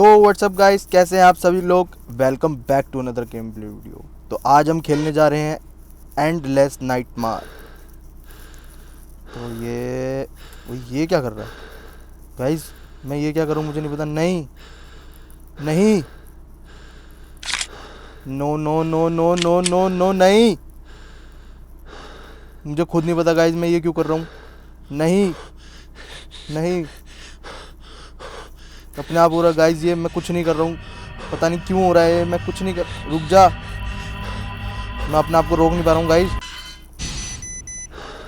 तो WhatsApp guys, कैसे हैं आप सभी लोग। Welcome back to another game play video. तो आज हम खेलने जा रहे हैं एंडलेस नाइटमार। तो ये क्या कर रहा है गाइस। मैं ये क्या करूं मुझे नहीं पता। नहीं नहीं, no no no no no no no, नहीं, मुझे खुद नहीं पता गाइस मैं ये क्यों कर रहा हूँ। नहीं नहीं, अपने आप हो रहा गाइस, ये मैं कुछ नहीं कर रहा हूँ। पता नहीं क्यों हो रहा है, मैं कुछ नहीं कर। रुक जा, मैं अपने आप को रोक नहीं पा रहा हूँ गाइस।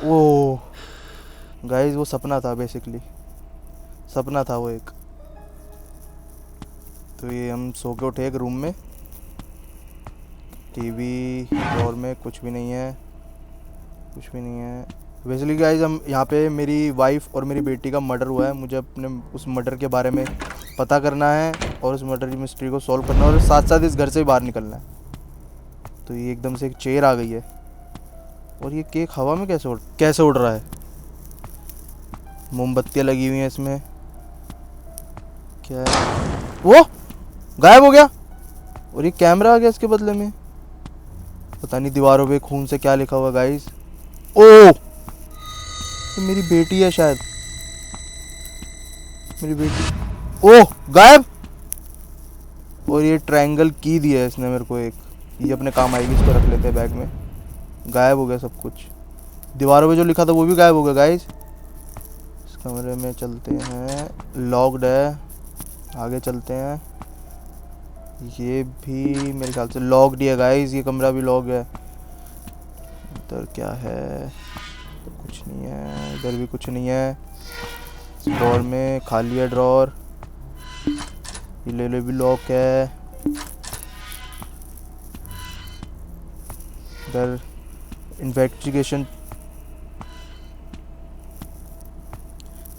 वो गाइस वो सपना था, बेसिकली सपना था वो एक। तो ये हम सो के उठे एक रूम में, टीवी ड्रॉर में कुछ भी नहीं है, कुछ भी नहीं है। बेसिकली गाइस हम यहाँ पे, मेरी वाइफ और मेरी बेटी का मर्डर हुआ है। मुझे अपने उस मर्डर के बारे में पता करना है और उस मर्डर की मिस्ट्री को सॉल्व करना है, और साथ साथ इस घर से बाहर निकलना है। तो ये एकदम से एक चेयर आ गई है, और ये केक हवा में कैसे उड़ रहा है। मोमबत्तियाँ लगी हुई हैं इसमें। क्या है वो, गायब हो गया। और ये कैमरा आ गया इसके बदले में। पता नहीं दीवारों पे खून से क्या लिखा हुआ गाइस। ओ, ये मेरी बेटी है शायद, मेरी बेटी। ओह, गायब। और ये ट्रायंगल की दिया है इसने मेरे को एक, ये अपने काम आएगी, इसको रख लेते हैं बैग में। गायब हो गया सब कुछ। दीवारों पे जो लिखा था वो भी गायब हो गया गाइस। इस कमरे में चलते हैं, लॉक्ड है। आगे चलते हैं, ये भी मेरे ख्याल से लॉक्ड ही है गाइस। ये कमरा भी लॉक है। इधर क्या है, तो कुछ नहीं है। इधर भी कुछ नहीं है। इस ड्रॉर में खाली है ड्रॉर। ये ले भी लॉक है। इधर इन्वेस्टिगेशन,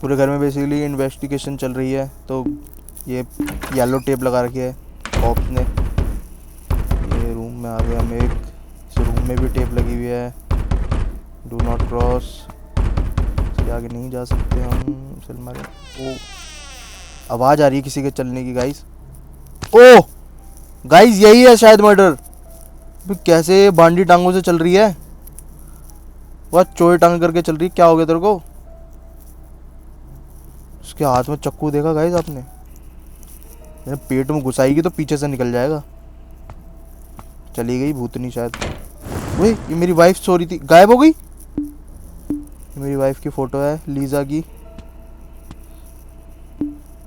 पूरे घर में बेसिकली इन्वेस्टिगेशन चल रही है। तो ये येलो टेप लगा रखी है कॉप्स ने। ये रूम में आ गए हम एक, इस रूम में भी टेप लगी हुई है, डू नॉट क्रॉस। इसके आगे नहीं जा सकते हम। चल मारे। ओ, आवाज़ आ रही है किसी के चलने की गाइस। ओ गाइस, यही है शायद मर्डर। कैसे बांडी टांगों से चल रही है, वह चोरी टांग करके चल रही है। क्या हो गया तेरे को। उसके हाथ में चक्कू देखा गाइस आपने, मेरे पेट में घुसाएगी तो पीछे से निकल जाएगा। चली गई भूतनी शायद। वही, ये मेरी वाइफ सो रही थी, गायब हो गई। ये मेरी वाइफ की फोटो है, लीजा की।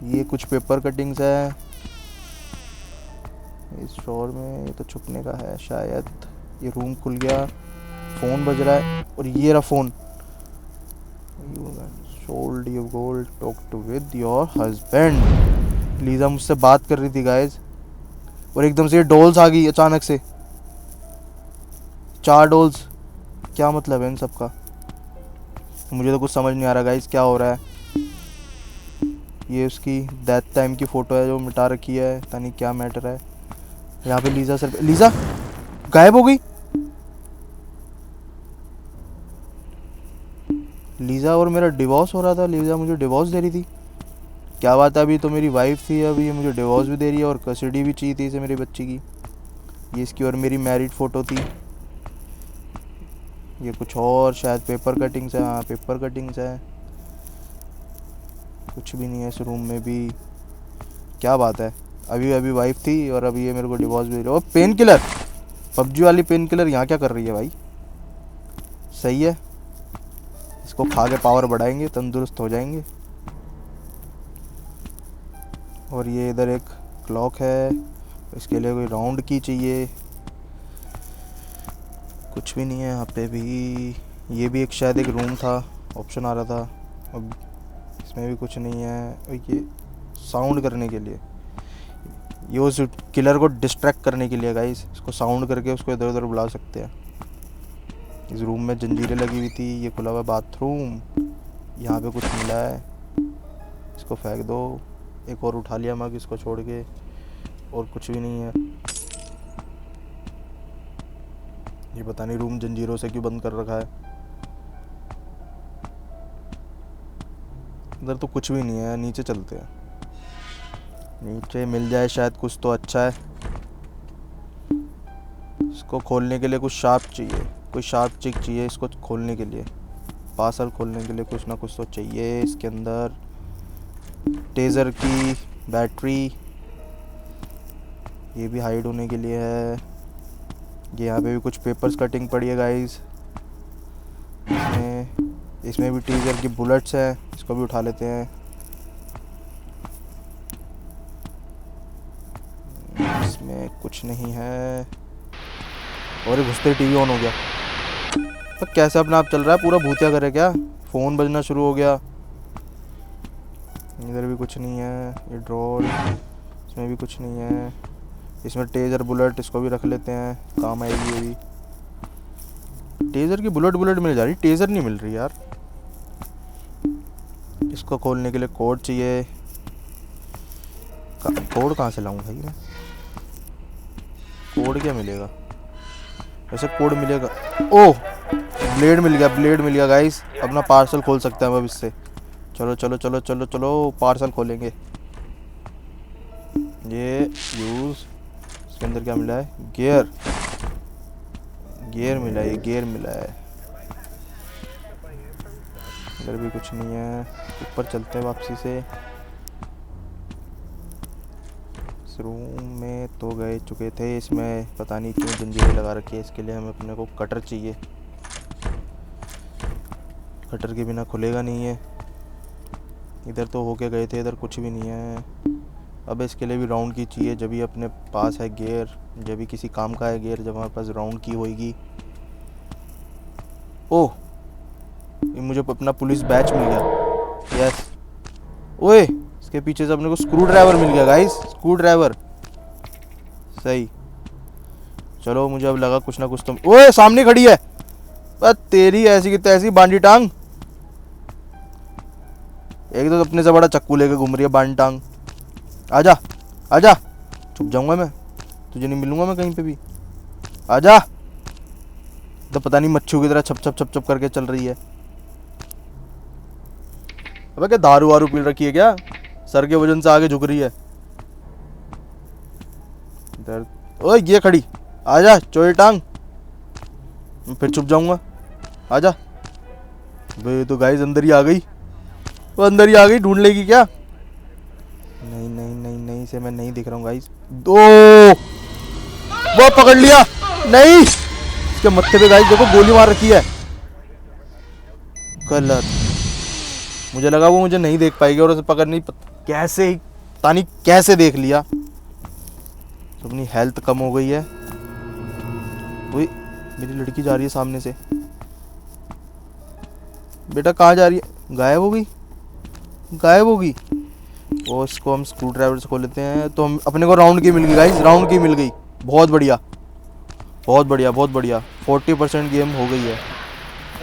ये कुछ पेपर कटिंग्स है इस ड्रॉर में। ये तो छुपने का है शायद। ये रूम खुल गया, फ़ोन बज रहा है, और ये रहा phone. Sold your gold, talk to with your husband. Lisa मुझसे बात कर रही थी गाइस, और एकदम से ये डॉल्स आ गई अचानक से। 4 डॉल्स, क्या मतलब है इन सब का। मुझे तो कुछ समझ नहीं आ रहा गाइस क्या हो रहा है। ये उसकी डेथ टाइम की फ़ोटो है जो मिटा रखी है, पता नहीं क्या मैटर है। यहाँ पे लीजा सर, लीजा गायब हो गई। लीजा और मेरा डिवोर्स हो रहा था, लीजा मुझे डिवोर्स दे रही थी। क्या बात है, अभी तो मेरी वाइफ थी, अभी ये मुझे डिवोर्स भी दे रही है, और कस्टडी भी चाहिए थी इसे मेरी बच्ची की। ये इसकी और मेरी मैरिड फ़ोटो थी। ये कुछ और शायद पेपर कटिंग्स है। हाँ, पेपर कटिंग्स है। कुछ भी नहीं है इस रूम में भी। क्या बात है, अभी अभी वाइफ थी और अभी ये मेरे को डिवोर्स भी दे रही है। और पेन किलर, पबजी वाली पेन किलर यहाँ क्या कर रही है भाई। सही है, इसको खा के पावर बढ़ाएंगे, तंदुरुस्त हो जाएंगे। और ये इधर एक क्लॉक है, इसके लिए कोई राउंड की चाहिए। कुछ भी नहीं है यहाँ पे भी। ये भी एक शायद एक रूम था, ऑप्शन आ रहा था। अब इसमें भी कुछ नहीं है। और ये साउंड करने के लिए, ये उस किलर को डिस्ट्रैक्ट करने के लिए गाइस, इसको साउंड करके उसको इधर उधर बुला सकते हैं। इस रूम में जंजीरें लगी हुई थी। ये खुला हुआ बाथरूम, यहाँ पे कुछ मिला है, इसको फेंक दो। एक और उठा लिया मग इसको छोड़ के, और कुछ भी नहीं है। ये पता नहीं रूम जंजीरों से क्यों बंद कर रखा है। इधर तो कुछ भी नहीं है, नीचे चलते हैं। नीचे मिल जाए शायद कुछ तो अच्छा है। इसको खोलने के लिए कुछ शार्प चाहिए, कोई शार्प चिक चाहिए इसको खोलने के लिए। पार्सल खोलने के लिए कुछ ना कुछ तो चाहिए इसके अंदर। टेज़र की बैटरी, ये भी हाइड होने के लिए है। ये यहाँ पे भी कुछ पेपर्स कटिंग पड़ी है गाइस। इसमें भी टीजर की बुलेट्स हैं, इसको भी उठा लेते हैं। इसमें कुछ नहीं है। और घुसते टीवी ऑन हो गया। तो कैसे अपने आप चल रहा है, पूरा भूतिया करे क्या? फ़ोन बजना शुरू हो गया। इधर भी कुछ नहीं है। ये ड्रॉर, इसमें भी कुछ नहीं है। इसमें टेज़र बुलेट, इसको भी रख लेते हैं, काम आएगी ये भी। टेज़र की बुलेट मिल जा रही, टेज़र नहीं मिल रही यार। इसको खोलने के लिए कोड चाहिए। कोड कहाँ से लाऊं भाई मैं? कोड क्या मिलेगा वैसे? कोड मिलेगा। ओह, ब्लेड मिल गया, ब्लेड मिल गया गाइस। अपना पार्सल खोल सकते हैं अब इससे। चलो चलो चलो चलो चलो, पार्सल खोलेंगे। ये यूज़, इसके अंदर क्या मिला है? गियर, गियर मिला है, ये गियर मिला है। इधर भी कुछ नहीं है। ऊपर चलते हैं वापसी से। इस रूम में तो गए चुके थे, इसमें पता नहीं क्यों जंजीरें लगा रखी है। इसके लिए हमें अपने को कटर चाहिए। कटर के बिना खुलेगा नहीं है। इधर तो होके गए थे, इधर कुछ भी नहीं है। अब इसके लिए भी राउंड की चाहिए। जब भी अपने पास है गियर, जब भी किसी काम का है गियर, जब हमारे पास राउंड की होएगी। ओह, ये मुझे अपना पुलिस बैच मिल गया। यस। ओए, इसके पीछे से अपने को स्क्रू ड्राइवर मिल गया गाइस, स्क्रू ड्राइवर। सही। चलो, मुझे अब लगा कुछ ना कुछ तो। ओए, सामने खड़ी है। बस तेरी ऐसी की तैसी बांडी टांग। एक तो अपने से बड़ा चक्कू लेके घूम रही है बांडी टांग। आजा आजा, छुप जाऊंगा मैं, तुझे नहीं मिलूंगा मैं कहीं पे भी। आजा। तो पता नहीं मच्छू की तरह छप छप छप छप करके चल रही है। अबे क्या दारू वारू पी रखी है क्या? सर के वजन से आगे झुक रही है। इधर। ओए, ये खड़ी। आजा चोरी टांग, फिर छुप जाऊंगा। आजा। वे तो गाइस अंदर ही आ गई। वो अंदर ही आ गई, ढूंढ लेगी क्या? नहीं नहीं नहीं नहीं, इसे मैं नहीं दिख रहा हूँ गाइस। दो, वो पकड़ लिया। नहीं, इसके मत्थे पे गाइस देखो गोली मार रखी है। गलत। मुझे लगा वो मुझे नहीं देख पाएगी और उसे पकड़ नहीं कैसे ही पता नहीं कैसे देख लिया। तो अपनी हेल्थ कम हो गई है। वही मेरी लड़की जा रही है सामने से। बेटा कहाँ जा रही है? गायब हो गई, गायब हो गई। वो इसको हम स्क्रू ड्राइवर से खोल लेते हैं। तो हम अपने को राउंड की मिल गई गाइस, राउंड की मिल गई। बहुत बढ़िया बहुत बढ़िया बहुत बढ़िया। 40% गेम हो गई है,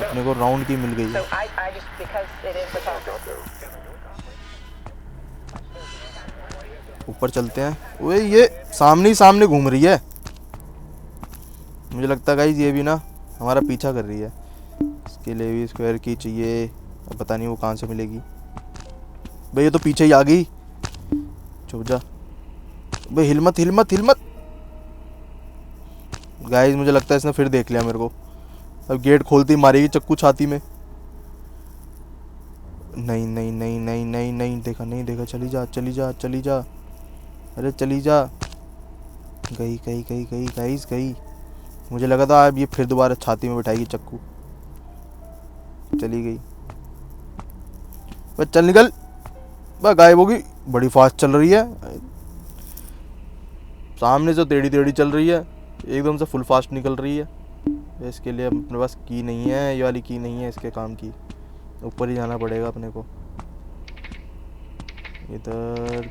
अपने को राउंड की मिल गई है। ऊपर चलते हैं। ओए, ये सामने ही सामने घूम रही है। मुझे लगता है गाइस ये भी ना हमारा पीछा कर रही है। इसके लिए भी स्क्वायर की चाहिए, अब पता नहीं वो कहाँ से मिलेगी। भाई ये तो पीछे ही आ गई। छुप जा भाई, हिलमत हिलमत हिलमत। गाइस मुझे लगता है इसने फिर देख लिया मेरे को। अब गेट खोलती मारेगी चक्कू छाती में। नहीं नहीं नहीं नहीं नहीं नहीं, देखा नहीं देखा। चली जा चली जा चली जा, अरे चली जा। गई गई गई गई गाइस गई। मुझे लगा था अब ये फिर दोबारा छाती में बिठाएगी चक्कू। चली गई। बस चल निकल। बस गायब होगी। बड़ी फास्ट चल रही है, सामने से टेढ़ी टेढ़ी चल रही है, एकदम से फुल फास्ट निकल रही है। इसके लिए अपने पास की नहीं है, ये वाली की नहीं है इसके काम की। ऊपर ही जाना पड़ेगा अपने को। इधर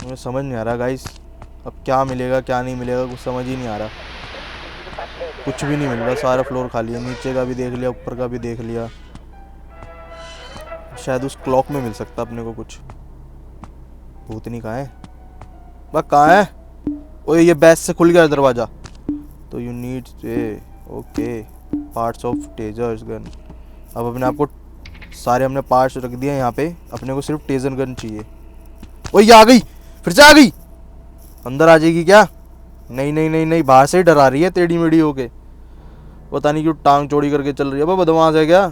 मुझे समझ नहीं आ रहा गाइस, अब क्या मिलेगा क्या नहीं मिलेगा, कुछ समझ ही नहीं आ रहा। कुछ भी नहीं मिल रहा, सारा फ्लोर खाली है। नीचे का भी देख लिया, ऊपर का भी देख लिया। शायद उस क्लॉक में मिल सकता अपने को कुछ। भूतनी कहाँ है? बस कहाँ है? ओए, ये बैस से खुल गया दरवाज़ा। तो you need okay parts of tasers gun. अब अपने आप को सारे हमने पार्ट्स रख दिए यहाँ पे, अपने को सिर्फ टेजर गन चाहिए। ओए, ये आ गई। फिर से आ गई, अंदर आ जाएगी क्या? नहीं नहीं नहीं नहीं, बाहर से ही डरा रही है टेढ़ी मेढ़ी होके, पता नहीं क्यों टांग चौड़ी करके चल रही है। बदमाश है क्या?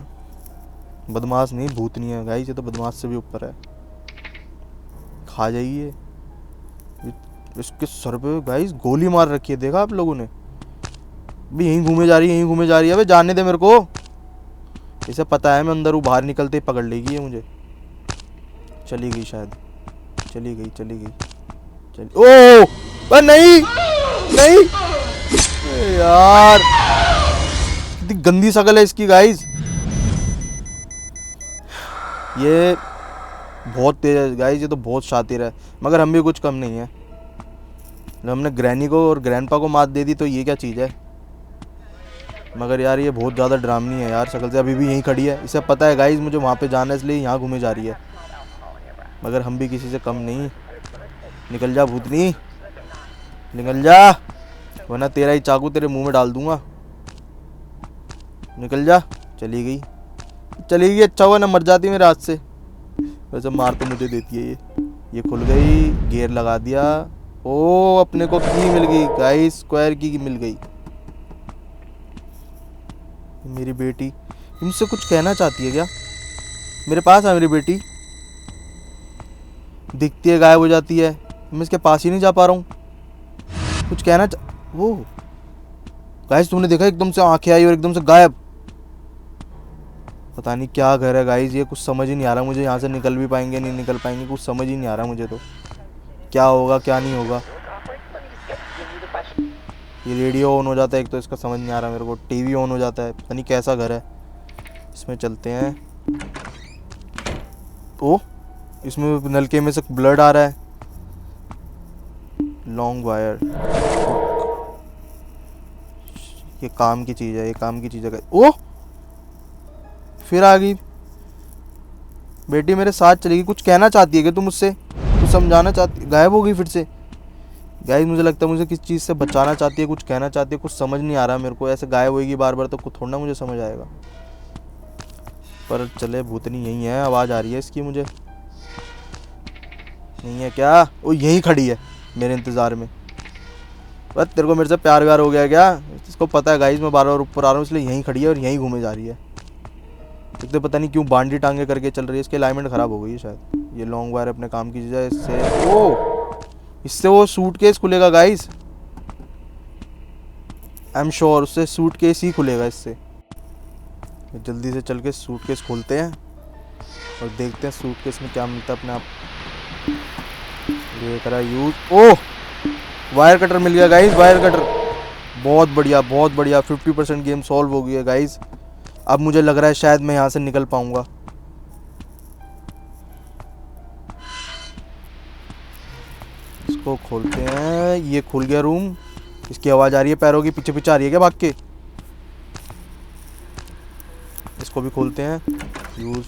बदमाश नहीं, भूतनी है गाइस, ये तो बदमाश से भी ऊपर है। खा जाइए। इसके सर पे गाइस गोली मार रखी है, देखा आप लोगों ने? भी यहीं घूमे जा रही है, यहीं घूमे जा रही है। अबे जाने दे मेरे को, इसे पता है मैं अंदर हूँ, बाहर निकलते ही पकड़ लेगी ये मुझे। चली गई शायद, चली गई चली गई चली। ओ पर नहीं नहीं यार, कितनी गंदी शक्ल है इसकी गाइस। ये बहुत तेज है गाइस, ये तो बहुत शातिर है, मगर हम भी कुछ कम नहीं है। हमने ग्रैनी को और ग्रैंडपा को मात दे दी तो ये क्या चीज़ है। मगर यार ये बहुत ज़्यादा ड्रामनी है यार शक्ल से। अभी भी यहीं खड़ी है, इसे पता है गाइस मुझे वहाँ पे जाना है, इसलिए यहाँ घूमे जा रही है। मगर हम भी किसी से कम नहीं। निकल जा भूतनी, निकल जा, वरना तेरा ही चाकू तेरे मुंह में डाल दूंगा। निकल जा। चली गई, चली गई, अच्छा हुआ ना मर जाती मेरे हाथ से। वैसे मार तो मुझे देती है ये खुल गई, गियर लगा दिया। ओ अपने को की मिल गई गाइस, स्क्वायर की मिल गई। मेरी बेटी तुमसे कुछ कहना चाहती है क्या? मेरे पास है मेरी बेटी, दिखती है गायब हो जाती है, मैं इसके पास ही नहीं जा पा रहा हूँ। कुछ कहना वो गाइस तुमने देखा, एकदम से आंखें आई और एकदम से गायब। पता नहीं क्या घर है गाइस, ये कुछ समझ ही नहीं आ रहा मुझे। यहाँ से निकल भी पाएंगे नहीं निकल पाएंगे, कुछ समझ ही नहीं आ रहा मुझे तो, क्या होगा क्या नहीं होगा। ये रेडियो ऑन हो जाता है एक तो, इसका समझ नहीं आ रहा मेरे को। टीवी ऑन हो जाता है, पता नहीं कैसा घर है। इसमें चलते हैं। ओ इसमें नलके में से ब्लड आ रहा है। लॉन्ग वायर, ये काम की चीज़ है, ये काम की चीज़ है। ओ फिर आ गई बेटी, मेरे साथ चलेगी। कुछ कहना चाहती है कि तुम मुझसे कुछ समझाना चाहती? गायब हो गई फिर से गाइस। मुझे लगता है मुझे किस चीज़ से बचाना चाहती है, कुछ कहना चाहती है, कुछ समझ नहीं आ रहा मेरे को। ऐसे गायब होगी बार बार तो कुछ थोड़ा ना मुझे समझ आएगा। पर चले भूतनी यही है, आवाज़ आ रही है इसकी मुझे। नहीं है क्या? वो यहीं खड़ी है मेरे इंतज़ार में। बस तेरे को मेरे से प्यार व्यार हो गया क्या? इसको पता है गाइस मैं बार बार ऊपर आ रहा हूँ, इसलिए यहीं खड़ी है और यहीं घूमे जा रही है। एक तो पता नहीं क्यों बांडी टांगे करके चल रही है, इसकी अलाइनमेंट ख़राब हो गई है शायद। ये लॉन्ग वायर अपने काम की चीज़ है। इससे वो सूटकेस खुलेगा गाइस, आई एम श्योर उससे सूटकेस ही खुलेगा इससे। जल्दी से चल के सूटकेस खोलते हैं और देखते हैं सूटकेस में क्या मिलता है अपने आप। ये करा यूज। ओह वायर कटर मिल गया गाइस, वायर कटर। बहुत बढ़िया बहुत बढ़िया, 50% गेम सॉल्व हो गई है गाइस। अब मुझे लग रहा है शायद मैं यहाँ से निकल पाऊंगा। इसको खोलते हैं, ये खुल गया रूम। इसकी आवाज़ आ रही है पैरों की, पीछे पीछे आ रही है क्या भाग के? इसको भी खोलते हैं। यूज,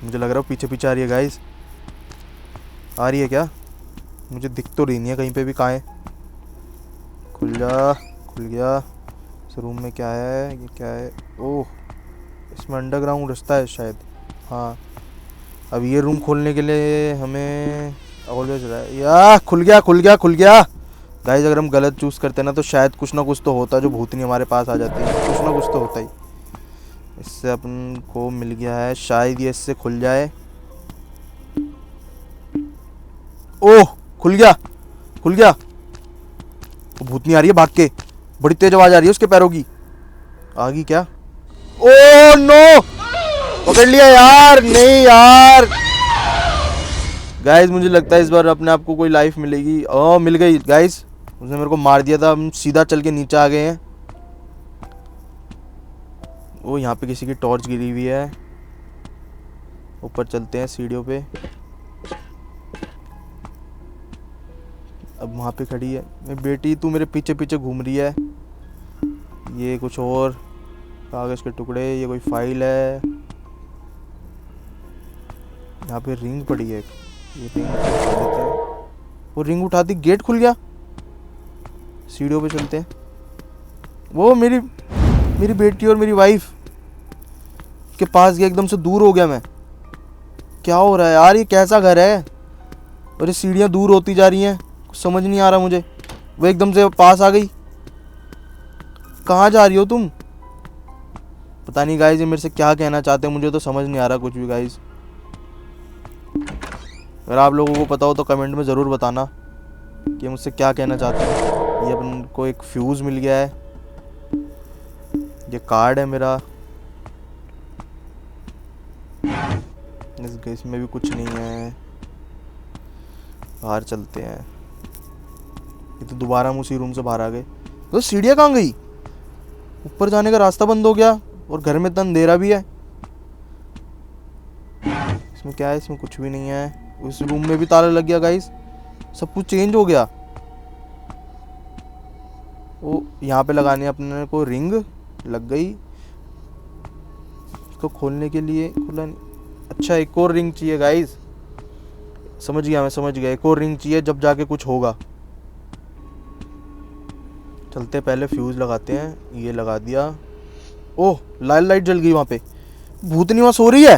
मुझे लग रहा है पीछे पीछे आ रही है गाइस। आ रही है क्या? मुझे दिख तो रही नहीं है कहीं पे भी। कहाँ है? खुल जा, खुल गया। इस रूम में क्या है? ये क्या है? ओह इसमें अंडरग्राउंड रास्ता है शायद। हाँ अब ये रूम खोलने के लिए हमें ऑलवेज रहा है। या खुल गया खुल गया खुल गया गाइस। अगर हम गलत चूज़ करते हैं ना तो शायद कुछ ना कुछ तो होता है, जो भूतनी हमारे पास आ जाती है, कुछ ना कुछ तो होता ही। इससे अपन को मिल गया है, शायद ये इससे खुल जाए। ओह खुल गया खुल गया। वो भूतनी आ रही है भाग के, बड़ी तेज आवाज आ रही है उसके पैरों की। आ गई क्या? ओह नो, पकड़ लिया यार। नहीं यार गाइस, मुझे लगता है इस बार अपने आप को कोई लाइफ मिलेगी। ओह मिल गई गाइस, उसने मेरे को मार दिया था। हम सीधा चल के नीचे आ गए हैं। वो यहाँ पे किसी की टॉर्च गिरी हुई है। ऊपर चलते हैं सीढ़ियों पे। अब वहाँ पे खड़ी है मेरी बेटी, तू मेरे पीछे पीछे घूम रही है। ये कुछ और कागज के टुकड़े, ये कोई फाइल है। यहाँ पे रिंग पड़ी है, ये रिंग उठा लेते हैं। वो रिंग उठाती गेट खुल गया। सीढ़ियों पे चलते हैं। वो मेरी बेटी और मेरी वाइफ के पास गया, एकदम से दूर हो गया मैं। क्या हो रहा है यार, ये कैसा घर है? और ये सीढ़ियाँ दूर होती जा रही हैं, कुछ समझ नहीं आ रहा मुझे। वो एकदम से पास आ गई। कहाँ जा रही हो तुम? पता नहीं गाइस ये मेरे से क्या कहना चाहते हैं, मुझे तो समझ नहीं आ रहा कुछ भी गाइस। अगर आप लोगों को पता हो तो कमेंट में ज़रूर बताना कि मुझसे क्या कहना चाहते हैं। ये अपन को एक फ्यूज़ मिल गया है, ये कार्ड है मेरा। इसमें भी कुछ नहीं है, बाहर चलते हैं। ये तो दोबारा हम उसी रूम से बाहर आ गए। तो सीढ़ियाँ कहाँ गई? ऊपर जाने का रास्ता बंद हो गया और घर में इतना अंधेरा भी है। इसमें क्या है? इसमें कुछ भी नहीं है। उस रूम में भी ताला लग गया गाइस, सब कुछ चेंज हो गया। वो यहाँ पे लगाने अपने को रिंग लग गई, इसको खोलने के लिए खुला नहीं। अच्छा एक और रिंग चाहिए गाइस, समझ गया मैं, समझ गया। एक और रिंग चाहिए जब जाके कुछ होगा। चलते पहले फ्यूज लगाते हैं। ये लगा दिया। ओह लाल लाइट जल गई वहां पे। भूतनी वहां सो रही है।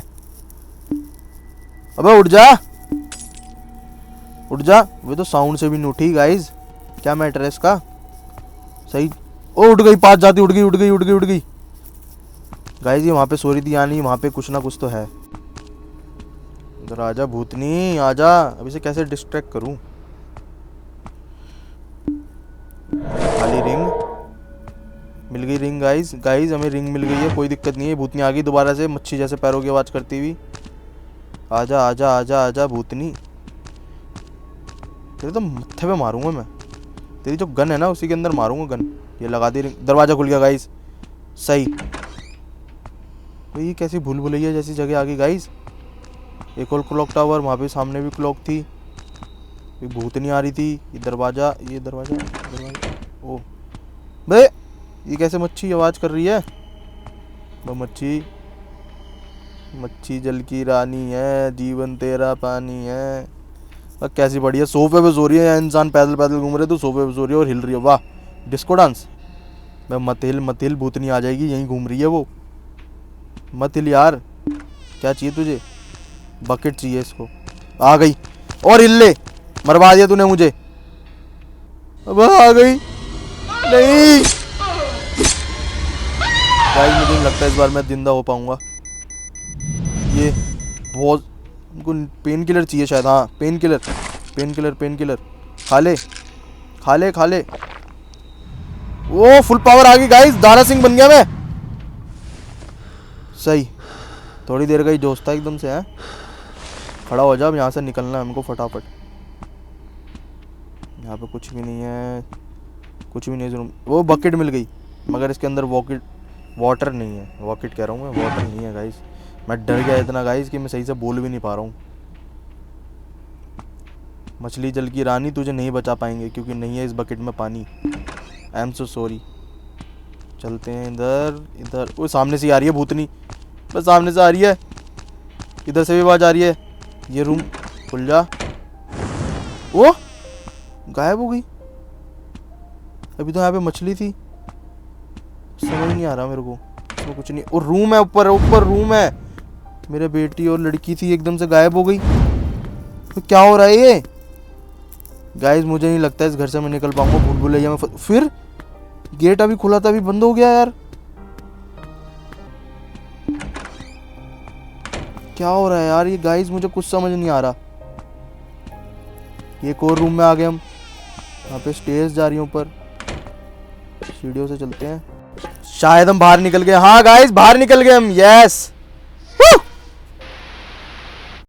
अबे उठ जा, उठ जा। वे तो साउंड से भी नहीं उठी गाइस, क्या मैटर है इसका? सही। ओ उठ गई, पास जाती उठ गई, उठ गई, उठ गई, उठ गई। गाइस ये वहां पे सो रही थी, यानी वहां पे कुछ ना कुछ तो है। इधर आजा भूतनी, आजा। अब इसे कैसे डिस्ट्रैक्ट करूं? खाली रिंग मिल गई। रिंग गाइस, गाइस हमें रिंग मिल गई है, कोई दिक्कत नहीं है। भूतनी आ गई दोबारा से, मच्छी जैसे पैरों की आवाज करती हुई। आजा आजा आजा आजा भूतनी, तेरे तो मत्थे पे मारूंगा मैं। तेरी जो गन है ना उसी के अंदर मारूंगा गन। ये लगा दी रिंग, दरवाजा खुल गया गाइस। सही। ये कैसी भूल भुलैया जैसी जगह आ गई गाइस। एक और क्लॉक टावर, वहाँ पे सामने भी क्लॉक थी। एक भूतनी आ रही थी। ये दरवाजा, ये दरवाजा, दरवाजा। ओ बे, ये कैसे मच्छी आवाज कर रही है? वो मच्छी, मच्छी जल की रानी है, जीवन तेरा पानी है। अब कैसी बढ़िया सोफे पे सो रही है। इंसान पैदल पैदल घूम रहे तो सोफे पे सो रही है और हिल रही है। वाह डिस्को डांस। मैं मत हिल, मत हिल, भूतनी आ जाएगी। यहीं घूम रही है वो, मत हिल यार। क्या चाहिए तुझे? बकेट चाहिए इसको। आ गई और हिल ले, मरवा दिया तूने मुझे। अब आ गई नहीं गाइस, मुझे नहीं लगता इस बार मैं जिंदा हो पाऊंगा। ये बहुत, उनको पेन किलर चाहिए शायद। हाँ pain killer, pain killer, pain killer. खा ले, खा ले, खा ले। ओ फुल पावर आ गई गाइस, दारा सिंह बन गया मैं। सही। थोड़ी देर का ही जोश था एकदम से। है खड़ा हो जा, अब यहाँ से निकलना है हमको फटाफट। यहाँ पे कुछ भी नहीं है, कुछ भी नहीं है। वो बकेट मिल गई, मगर इसके अंदर वाटर नहीं है। वॉकेट कह रहा हूँ मैं, वाटर नहीं है गाइस। मैं डर गया इतना गाइस कि मैं सही से बोल भी नहीं पा रहा हूँ। मछली जल की रानी, तुझे नहीं बचा पाएंगे क्योंकि नहीं है इस बकेट में पानी। I am so sorry. चलते हैं इधर, इधर। वो सामने से आ रही है भूतनी, बस सामने से आ रही है। इधर से भी आवाज आ रही है। ये रूम खुल जा। वो गायब हो गई। अभी तो यहाँ पे मछली थी, समझ नहीं आ रहा मेरे को। इसमें कुछ नहीं। और रूम है ऊपर, ऊपर रूम है। मेरे बेटी और लड़की थी, एकदम से गायब हो गई। तो क्या हो रहा है ये गाइस? मुझे नहीं लगता इस घर से मैं निकल पाऊंगा। भूल भुलैया में फिर गेट अभी खुला था, अभी बंद हो गया यार। क्या हो रहा है यार ये गाइस? मुझे कुछ समझ नहीं आ रहा। एक और रूम में आ गए हम। यहाँ पे स्टेज जा रही है ऊपर, सीढ़ियों से चलते हैं। शायद हम बाहर निकल गए। हाँ गाइस बाहर निकल गए हम। यस